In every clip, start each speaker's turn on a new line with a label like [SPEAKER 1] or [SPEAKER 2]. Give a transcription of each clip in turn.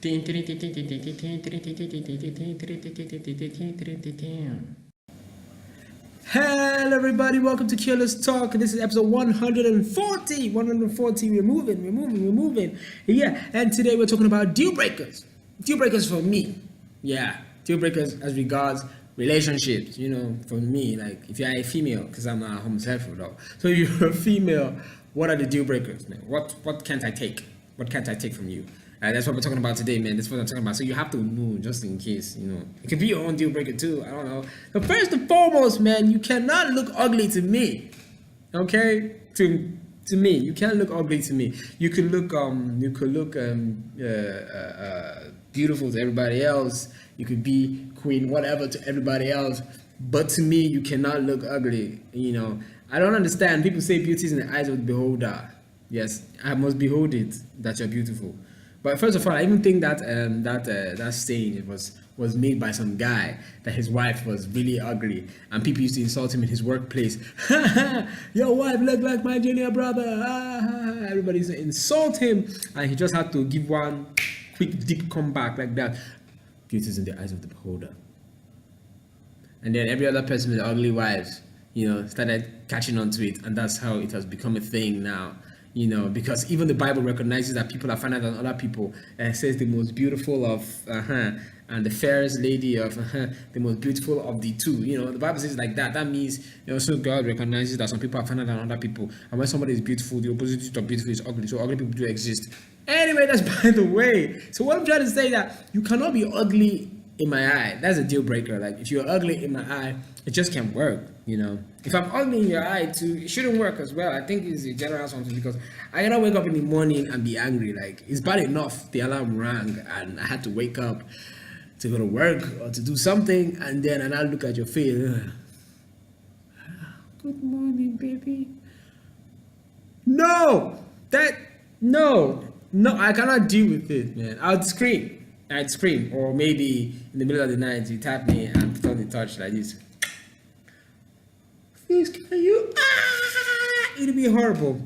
[SPEAKER 1] Hello everybody, welcome to Careless Talk. This is episode 140. 140. We're moving. Yeah, and today we're talking about deal breakers. Deal breakers for me. Yeah, deal breakers as regards relationships. For me, like if you're a female, because I'm not homosexual though. So if you're a female, what are the deal breakers, man? What can't I take? What can't I take from you? That's what we're talking about today, man. That's what I'm talking about. So you have to know, just in case, It could be your own deal breaker too. I don't know. But first and foremost, man, you cannot look ugly to me. Okay? To me, you can't look ugly to me. You could look beautiful to everybody else. You could be queen whatever to everybody else. But to me, you cannot look ugly. I don't understand. People say beauty is in the eyes of the beholder. Yes, I must behold it that you're beautiful. But first of all, I even think that that saying was made by some guy that his wife was really ugly, and people used to insult him in his workplace. Your wife look like my junior brother. Everybody used to insult him, and he just had to give one quick deep comeback like that. Beauty is in the eyes of the beholder. And then every other person with ugly wives, started catching on to it, and that's how it has become a thing now. Because even the Bible recognizes that people are finer than other people. It says the most beautiful of and the fairest lady of the most beautiful of the two. The Bible says like that. That means also God recognizes that some people are finer than other people, and when somebody is beautiful, the opposite of beautiful is ugly. So ugly people do exist. Anyway, that's by the way. So what I'm trying to say that you cannot be ugly in my eye. That's a deal breaker. Like if you're ugly in my eye, it just can't work. If I'm ugly in your eye too, it shouldn't work as well. I think it's a general something, because I cannot wake up in the morning and be angry. Like it's bad enough the alarm rang and I had to wake up to go to work or to do something, and I look at your face. Good morning, baby. No, I cannot deal with it, man. I'd scream, or maybe in the middle of the night you tap me and put on the touch like this. Please, can you? It'll be horrible.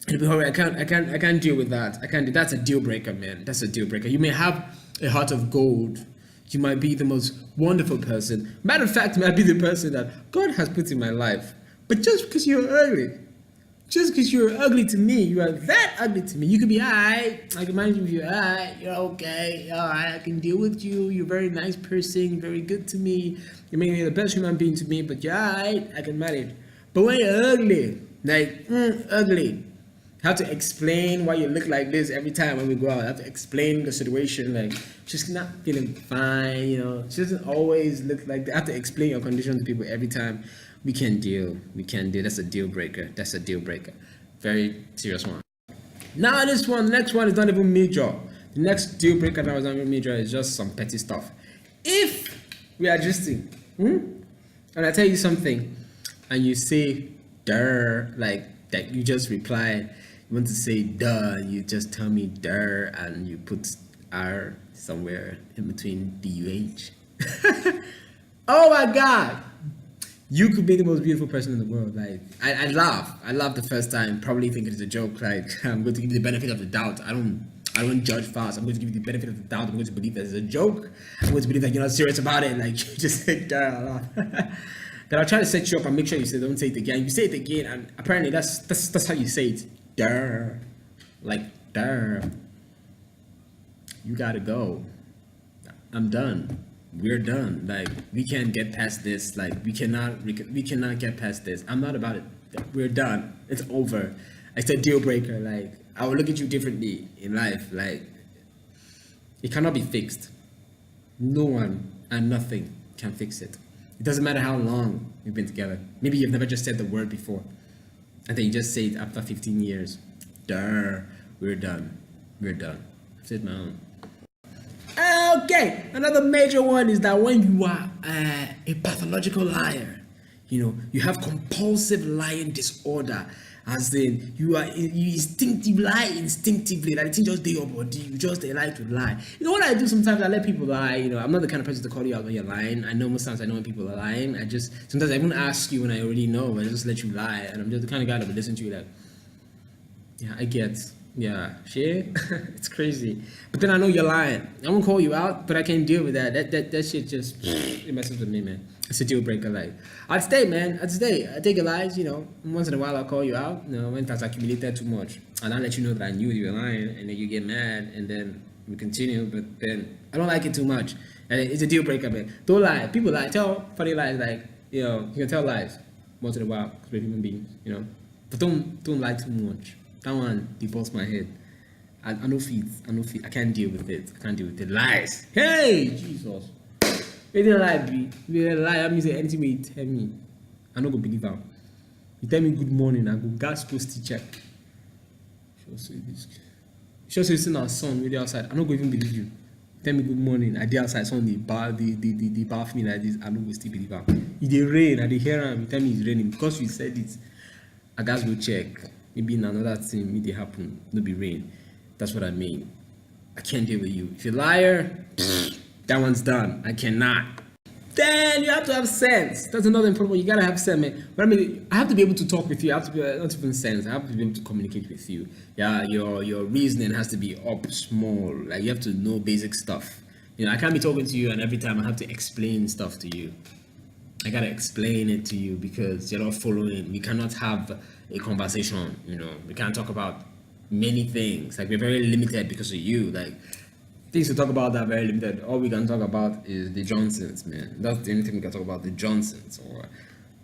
[SPEAKER 1] I can't deal with that. I can't. That's a deal breaker, man. That's a deal breaker. You may have a heart of gold. You might be the most wonderful person. Matter of fact, you might be the person that God has put in my life. But just because you're ugly, to me, you are that ugly to me. You could be alright. I can manage with you. Alright, you're okay. Alright, I can deal with you. You're a very nice person. You're very good to me. You may be the best human being to me, but you're alright. I can manage. But when you're ugly, ugly, I have to explain why you look like this every time when we go out. I have to explain the situation, like she's not feeling fine. She doesn't always look like that. I have to explain your condition to people every time. We can't deal. That's a deal breaker. Very serious one. Now the next one is not even major. The next deal breaker that was not even major is just some petty stuff. If we are gisting, and I tell you something, and you say "duh," like that, you just reply. You want to say "duh," you just tell me "duh," and you put R somewhere in between DUH. Oh my God! You could be the most beautiful person in the world. Like I laugh the first time, probably thinking it's a joke. Like I'm going to give you the benefit of the doubt. I don't judge fast. I'm going to give you the benefit of the doubt. I'm going to believe that it's a joke. I'm going to believe that you're not serious about it. Like you just say "duh." Then I'll try to set you up and make sure you don't say it again. You say it again, and apparently that's how you say it. Duh. Like duh. You gotta go. I'm done. We're done. Like we can't get past this. Like we cannot get past this. I'm not about it. We're done. It's over. It's a deal breaker. Like I will look at you differently in life. Like it cannot be fixed. No one and nothing can fix it. It doesn't matter how long we've been together. Maybe you've never just said the word before, and then you just say it after 15 years. Duh. We're done. I've said my own. Okay, another major one is that when you are a pathological liar, you have compulsive lying disorder, as in you lie instinctively, like the thing just your body, you just like to lie. What I do sometimes, I let people lie. I'm not the kind of person to call you out when you're lying. I know most times I know when people are lying. Sometimes I won't ask you when I already know, but I just let you lie, and I'm just the kind of guy that will listen to you like, yeah, I get. Yeah, shit. It's crazy. But then I know you're lying. I won't call you out, but I can't deal with that. That shit just it messes with me, man. It's a deal breaker. Like I'd stay, man. I'd stay. I take your lies, you know. Once in a while I'll call you out, you know, when that's accumulated too much. And I'll let you know that I knew you were lying and then you get mad and then we continue, but then I don't like it too much. And it's a deal breaker, man. Don't lie. People lie. Tell funny lies like, you know, you can tell lies once in a while because we're human beings, you know. But don't lie too much. That one, they bust my head. I know feet. I can't deal with it. I can't deal with the lies. Hey, Jesus. You didn't lie, B. You didn't lie. That means anything you tell me, I not gonna believe that. You tell me good morning, I go gas post to check. Sure say this. Sure say it's in our son with the outside. I not gonna even believe you. Tell me good morning. I did outside son they bath me like this. I don't go still believe that. It dey rain. I dey hear him. You tell me it's raining because you said it. I guys go check. Maybe in another thing, maybe happen. No be rain. That's what I mean. I can't deal with you. If you're a liar, that one's done. I cannot. Then you have to have sense. That's another important one. You gotta have sense, man. But I mean, I have to be able to talk with you. I have to be not even sense. I have to be able to communicate with you. Yeah, your reasoning has to be up small. Like you have to know basic stuff. You know, I can't be talking to you and every time I have to explain stuff to you. I gotta explain it to you because you're not following. We cannot have a conversation. You know, we can't talk about many things. Like we're very limited because of you. Like things to talk about that are very limited. All we can talk about is the Johnsons, man. That's the only thing we can talk about. The Johnsons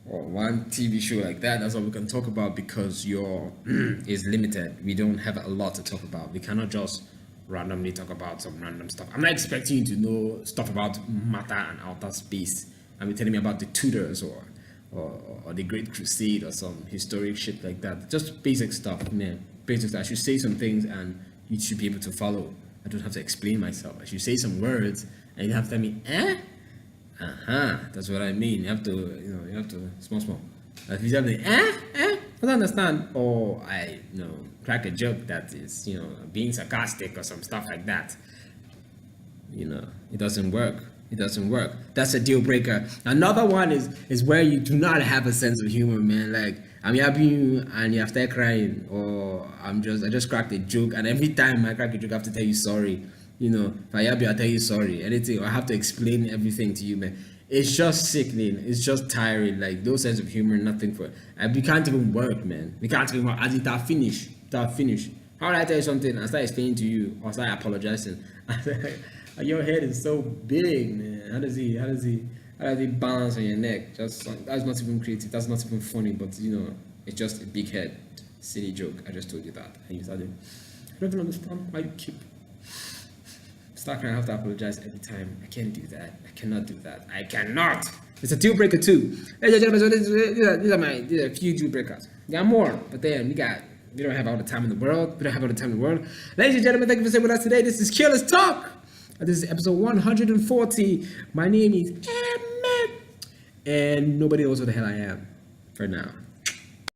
[SPEAKER 1] or one TV show like that. That's all we can talk about because your is limited. We don't have a lot to talk about. We cannot just randomly talk about some random stuff. I'm not expecting you to know stuff about matter and outer space. And be telling me about the Tudors or the Great Crusade or some historic shit like that. Just basic stuff, man. Basic stuff. I should say some things and you should be able to follow. I don't have to explain myself. I should say some words and you have to tell me, eh? That's what I mean. You have to small. If you tell me, I don't understand. Or I, crack a joke that is, being sarcastic or some stuff like that. It doesn't work. It doesn't work. That's a deal breaker. Another one is where you do not have a sense of humor, man. Like I'm yapping you and you start crying, or I just cracked a joke, and every time I crack a joke, I have to tell you sorry. If I yap you, I tell you sorry. Anything, or I have to explain everything to you, man. It's just sickening. It's just tiring. Like no sense of humor, nothing for. And we can't even work, man. We can't even work. As it finish. How would I tell you something and start explaining to you or start apologizing? Your head is so big, man. How does he balance on your neck? That's not even creative. That's not even funny. But it's just a big head, silly joke. I just told you that, and you started. I don't even understand why you keep. Start crying. I have to apologize every time. I can't do that. I cannot do that. I cannot. It's a deal breaker too. Ladies and gentlemen, so these are a few deal breakers. There are more, but then we don't have all the time in the world. Ladies and gentlemen, thank you for staying with us today. This is Careless Talk. This is episode 140. My name is Emmett, and nobody knows what the hell I am for now.